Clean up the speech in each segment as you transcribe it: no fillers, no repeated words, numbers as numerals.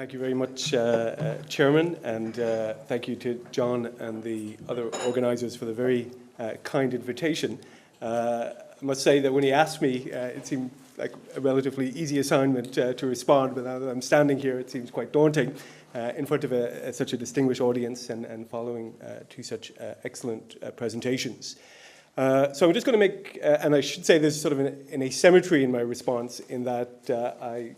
Thank you very much, Chairman, and thank you to John and the other organisers for the very kind invitation. I must say that when he asked me, it seemed like a relatively easy assignment to respond, but now that I'm standing here, it seems quite daunting in front of such a distinguished audience and following two such excellent presentations. So I'm just going to make, and I should say there's sort of an asymmetry in my response in that I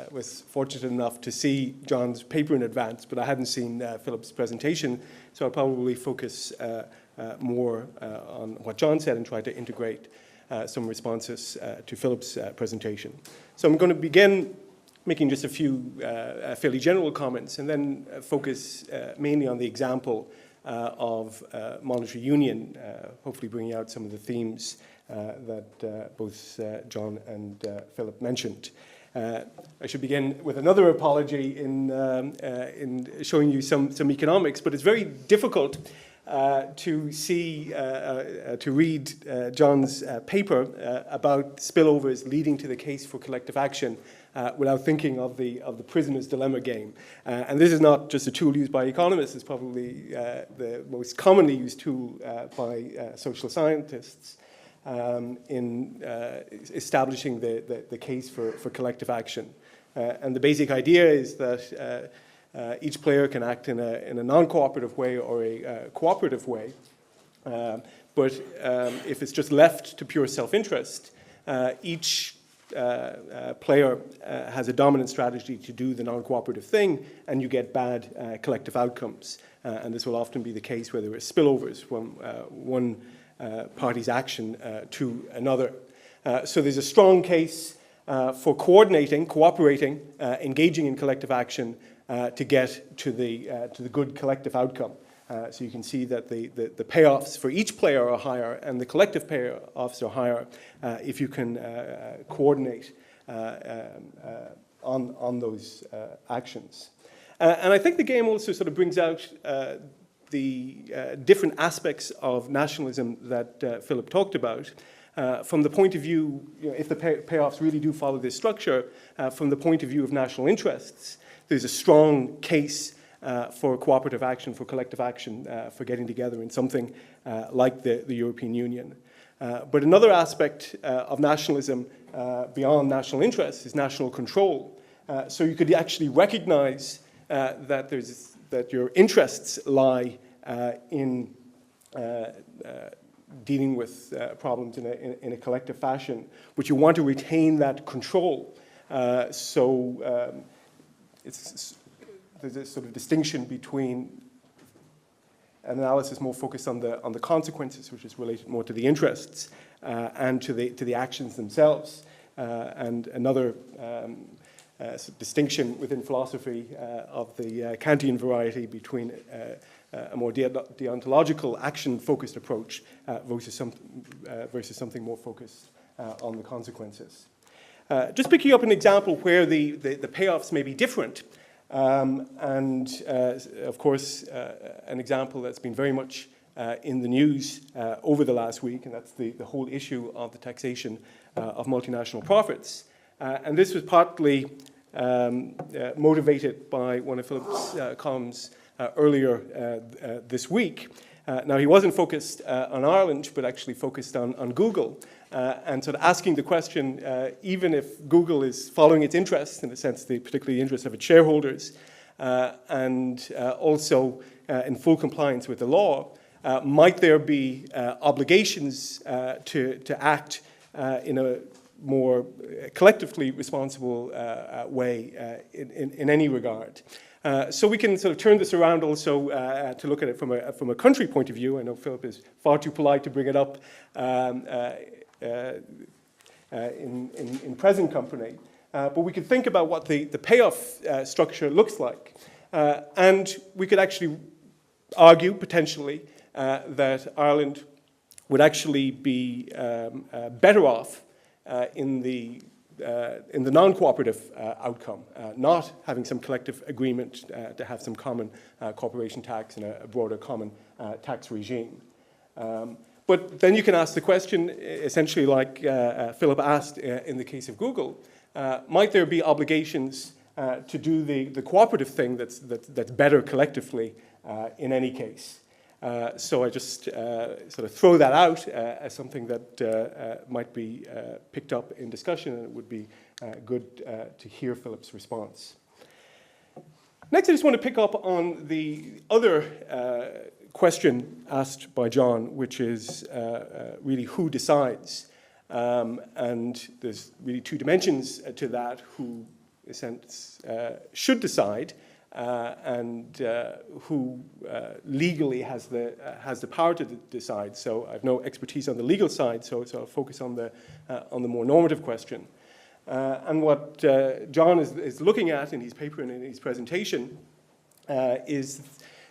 was fortunate enough to see John's paper in advance, but I hadn't seen Philip's presentation, so I'll probably focus more on what John said and try to integrate some responses to Philip's presentation. So I'm going to begin making just a few fairly general comments and then focus mainly on the example of monetary union, hopefully bringing out some of the themes that both John and Philip mentioned. I should begin with another apology in showing you some economics, but it's very difficult to see, to read John's paper about spillovers leading to the case for collective action without thinking of the prisoner's dilemma game. And this is not just a tool used by economists, it's probably the most commonly used tool by social scientists in establishing the case for collective action. And the basic idea is that each player can act in a non-cooperative way or a cooperative way, but if it's just left to pure self-interest, each player has a dominant strategy to do the non-cooperative thing, and you get bad collective outcomes. And this will often be the case where there are spillovers from one party's action to another. So there's a strong case for coordinating, cooperating, engaging in collective action to get to the good collective outcome. So you can see that the payoffs for each player are higher and the collective payoffs are higher if you can coordinate on those actions. And I think the game also sort of brings out the different aspects of nationalism that Philip talked about. From the point of view, if the payoffs really do follow this structure, from the point of view of national interests, there's a strong case for cooperative action, for collective action, for getting together in something like the European Union. But another aspect of nationalism beyond national interests is national control. So you could actually recognize that your interests lie in dealing with problems in a collective fashion, but you want to retain that control. There's a sort of distinction between an analysis more focused on the consequences, which is related more to the interests, and to the actions themselves. And another distinction within philosophy of the Kantian variety between a more deontological, action-focused approach versus something more focused on the consequences. Just picking up an example where the payoffs may be different, and of course an example that's been very much in the news over the last week, and that's the whole issue of the taxation of multinational profits. And this was partly motivated by one of Philip's columns earlier this week. Now, he wasn't focused on Ireland, but actually focused on Google, and sort of asking the question, even if Google is following its interests, in a sense, particularly the interests of its shareholders, and also in full compliance with the law, might there be obligations to act in a more collectively responsible way in any regard? So we can sort of turn this around also to look at it from a country point of view. I know Philip is far too polite to bring it up in present company, but we could think about what the payoff structure looks like. And we could actually argue, potentially, that Ireland would actually be better off in the non-cooperative outcome, not having some collective agreement to have some common corporation tax and a broader common tax regime. But then you can ask the question, essentially like Philip asked in the case of Google, might there be obligations to do the cooperative thing that's better collectively in any case. So I just sort of throw that out as something that might be picked up in discussion, and it would be good to hear Philip's response. Next, I just want to pick up on the other question asked by John, which is really who decides. And there's really two dimensions to that: who, in a sense, should decide, and who legally has the power to decide. So I have no expertise on the legal side, so I'll focus on the more normative question. And what John is looking at in his paper and in his presentation is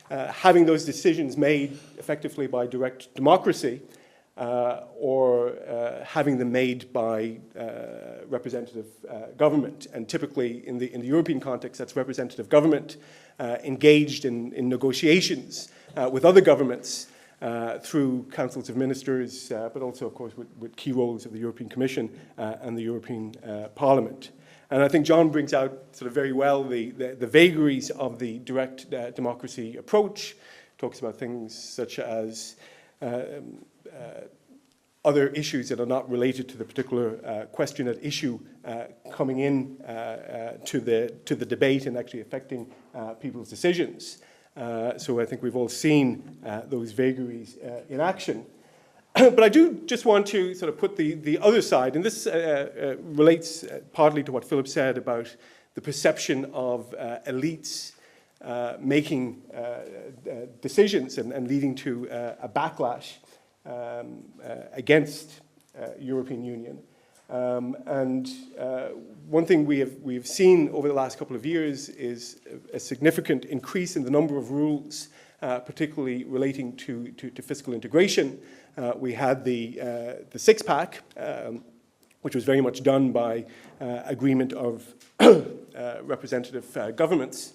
having those decisions made effectively by direct democracy, or having them made by representative government. And typically in the European context, that's representative government engaged in negotiations with other governments through councils of ministers, but also, of course, with key roles of the European Commission and the European Parliament. And I think John brings out sort of very well the vagaries of the direct democracy approach. Talks about things such as other issues that are not related to the particular question at issue coming in to the debate and actually affecting people's decisions. So I think we've all seen those vagaries in action. But I do just want to sort of put the other side, and this relates partly to what Philip said about the perception of elites making decisions and leading to a backlash against European Union. And one thing we've seen over the last couple of years is a significant increase in the number of rules, particularly relating to fiscal integration. We had the six-pack, which was very much done by agreement of representative governments.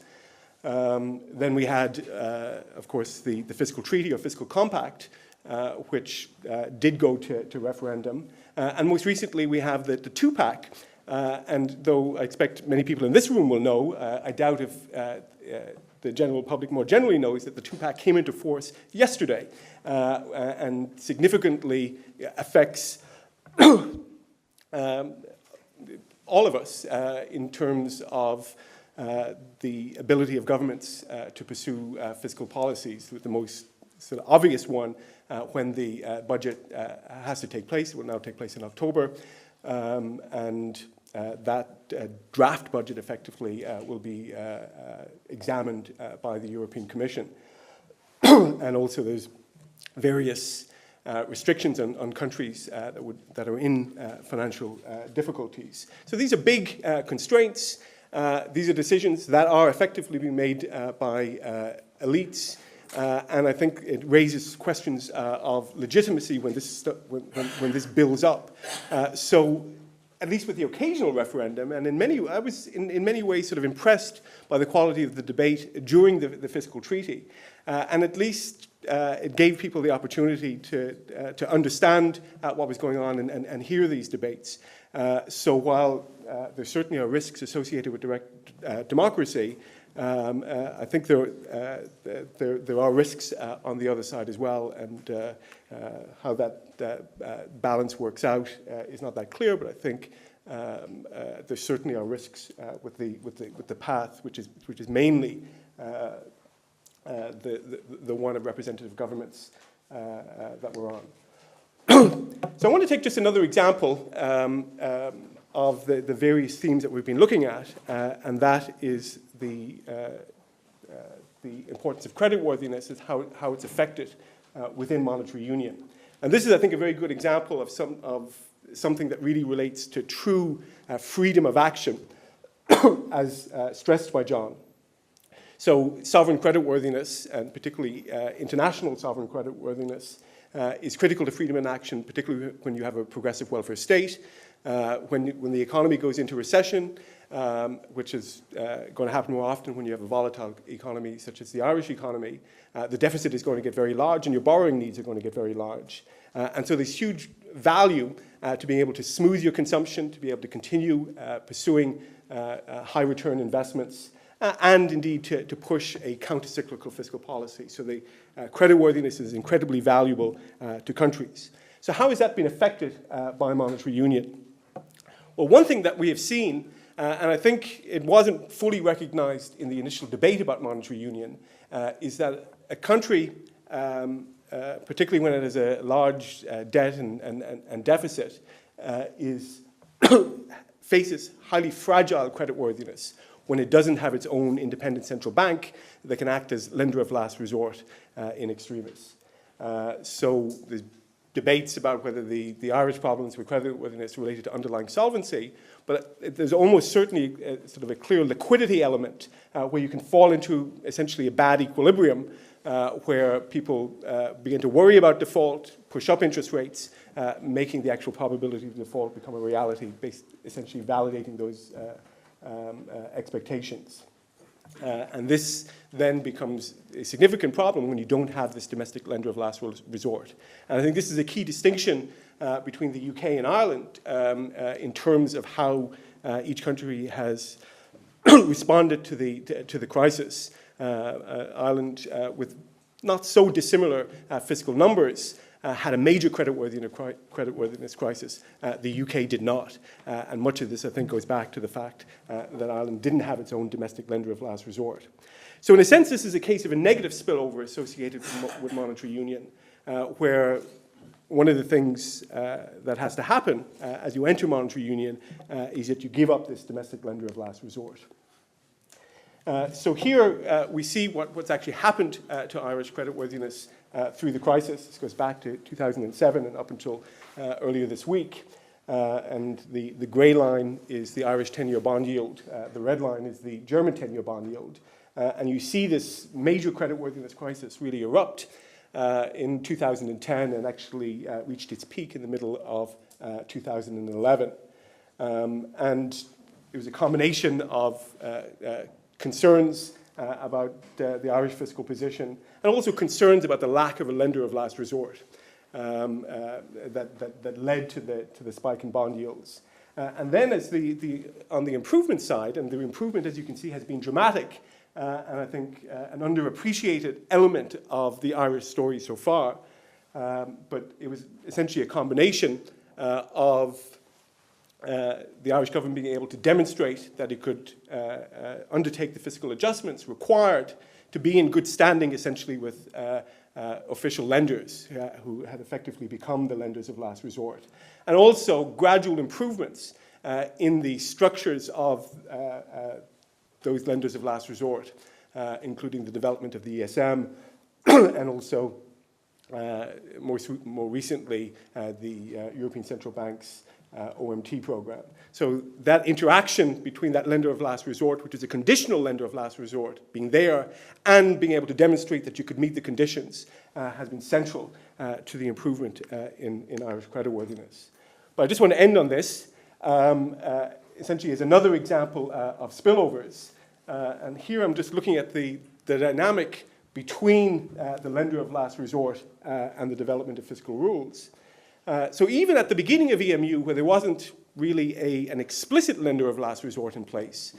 Then we had, of course, the fiscal treaty or fiscal compact, which did go to referendum. And most recently, we have the two-pack. And though I expect many people in this room will know, I doubt if the general public more generally knows that the two-pack came into force yesterday and significantly affects all of us in terms of the ability of governments to pursue fiscal policies, with the most sort of obvious one when the budget has to take place. It will now take place in October, and that draft budget effectively will be examined by the European Commission. And also there's various restrictions on countries that are in financial difficulties. So these are big constraints. These are decisions that are effectively being made by elites. And I think it raises questions of legitimacy when this builds up. So at least with the occasional referendum, and I was in many ways sort of impressed by the quality of the debate during the fiscal treaty. And at least it gave people the opportunity to understand what was going on and hear these debates. So while there certainly are risks associated with direct democracy, I think there are risks on the other side as well, and how that balance works out is not that clear. But I think there certainly are risks with the path, which is mainly the one of representative governments that we're on. So I want to take just another example of the various themes that we've been looking at, and that is the importance of creditworthiness, is how it's affected within monetary union. And this is, I think, a very good example of something that really relates to true freedom of action, as stressed by John. So sovereign creditworthiness, and particularly international sovereign creditworthiness, is critical to freedom in action, particularly when you have a progressive welfare state. When the economy goes into recession, which is going to happen more often when you have a volatile economy such as the Irish economy, the deficit is going to get very large and your borrowing needs are going to get very large. And so there's huge value to being able to smooth your consumption, to be able to continue pursuing high return investments, and indeed to push a counter-cyclical fiscal policy. So the creditworthiness is incredibly valuable to countries. So how has that been affected by monetary union? Well, one thing that we have seen, and I think it wasn't fully recognized in the initial debate about monetary union, is that a country, particularly when it has a large debt and deficit, faces highly fragile creditworthiness when it doesn't have its own independent central bank that can act as lender of last resort in extremis. So there's debates about whether the Irish problems with creditworthiness related to underlying solvency, but there's almost certainly sort of a clear liquidity element where you can fall into essentially a bad equilibrium where people begin to worry about default, push up interest rates, making the actual probability of default become a reality, essentially validating those expectations. And this then becomes a significant problem when you don't have this domestic lender of last resort. And I think this is a key distinction between the UK and Ireland in terms of how each country has responded to the crisis. Ireland, with not so dissimilar fiscal numbers, had a major creditworthiness crisis. The UK did not. And much of this, I think, goes back to the fact that Ireland didn't have its own domestic lender of last resort. So in a sense, this is a case of a negative spillover associated with monetary union, where one of the things that has to happen as you enter monetary union is that you give up this domestic lender of last resort. So here we see what's actually happened to Irish creditworthiness through the crisis. This goes back to 2007 and up until earlier this week. And the grey line is the Irish 10-year bond yield. The red line is the German 10-year bond yield. And you see this major creditworthiness crisis really erupt in 2010 and actually reached its peak in the middle of 2011. And it was a combination of concerns about the Irish fiscal position, and also concerns about the lack of a lender of last resort that led to the spike in bond yields. And then as on the improvement side, and the improvement, as you can see, has been dramatic, and I think an underappreciated element of the Irish story so far, but it was essentially a combination of the Irish government being able to demonstrate that it could undertake the fiscal adjustments required to be in good standing, essentially, with official lenders who had effectively become the lenders of last resort. And also gradual improvements in the structures of those lenders of last resort, including the development of the ESM and also, more recently, the European Central Bank's OMT program. So that interaction between that lender of last resort, which is a conditional lender of last resort, being there and being able to demonstrate that you could meet the conditions has been central to the improvement in Irish creditworthiness. But I just want to end on this, essentially as another example of spillovers. And here I'm just looking at the dynamic between the lender of last resort and the development of fiscal rules. So even at the beginning of EMU, where there wasn't really an explicit lender of last resort in place,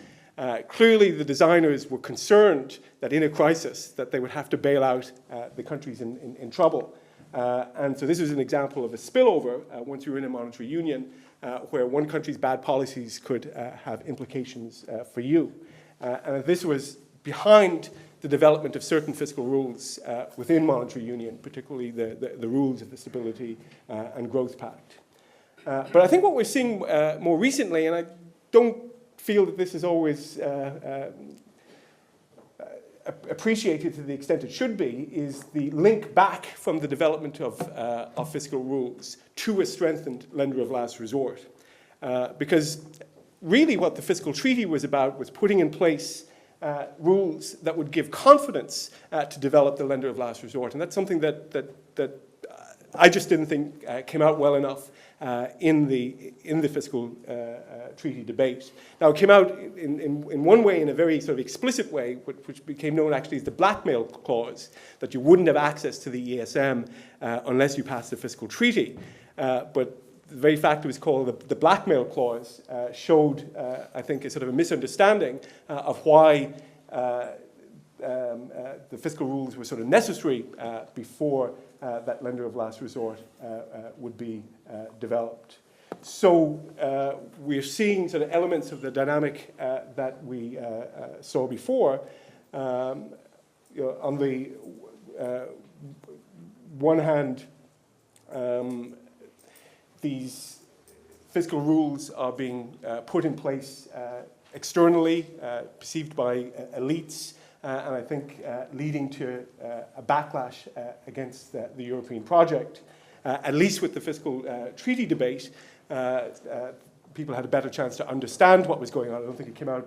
clearly the designers were concerned that in a crisis that they would have to bail out the countries in trouble. And so this is an example of a spillover once you're in a monetary union, where one country's bad policies could have implications for you. And this was behind the development of certain fiscal rules within monetary union, particularly the rules of the Stability and Growth Pact. But I think what we're seeing more recently, and I don't feel that this is always appreciated to the extent it should be, is the link back from the development of fiscal rules to a strengthened lender of last resort. Because really what the fiscal treaty was about was putting in place rules that would give confidence to develop the lender of last resort. And that's something that I just didn't think came out well enough in the fiscal treaty debate. Now, it came out in one way, in a very sort of explicit way, which became known actually as the blackmail clause, that you wouldn't have access to the ESM unless you passed the fiscal treaty. But the very fact it was called the blackmail clause showed, I think, a sort of a misunderstanding of why the fiscal rules were sort of necessary before that lender of last resort would be developed. So we're seeing sort of elements of the dynamic that we saw before. On the one hand, these fiscal rules are being put in place externally, perceived by elites, and I think leading to a backlash against the European project. At least with the fiscal treaty debate, people had a better chance to understand what was going on. I don't think it came out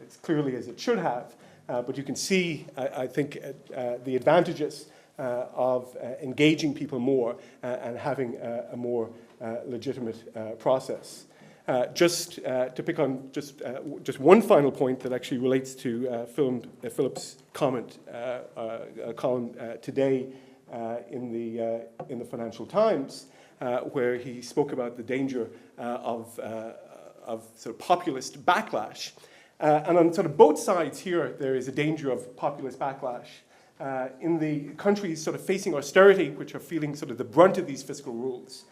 as clearly as it should have, but you can see, I think, the advantages of engaging people more and having a more legitimate process. Just to pick on just one final point that actually relates to Philip's comment column today in the Financial Times, where he spoke about the danger of sort of populist backlash. And on sort of both sides here, there is a danger of populist backlash. In the countries sort of facing austerity, which are feeling sort of the brunt of these fiscal rules,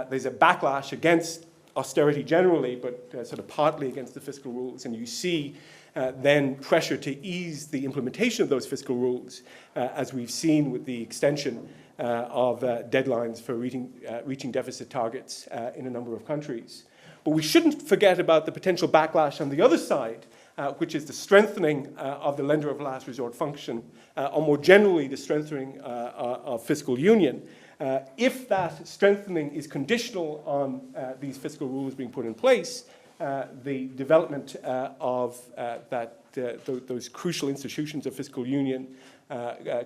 there's a backlash against austerity generally, but sort of partly against the fiscal rules. And you see then pressure to ease the implementation of those fiscal rules, as we've seen with the extension of deadlines for reaching deficit targets in a number of countries. But we shouldn't forget about the potential backlash on the other side, which is the strengthening of the lender of last resort function, or more generally, the strengthening of fiscal union. If that strengthening is conditional on these fiscal rules being put in place, the development of those crucial institutions of fiscal union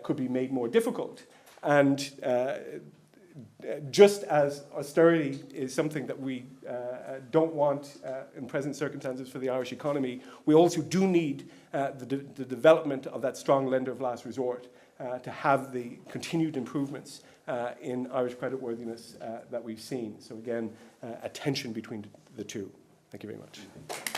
could be made more difficult. And just as austerity is something that we don't want in present circumstances for the Irish economy, we also do need the development of that strong lender of last resort to have the continued improvements in Irish creditworthiness that we've seen. So again, a tension between the two. Thank you very much.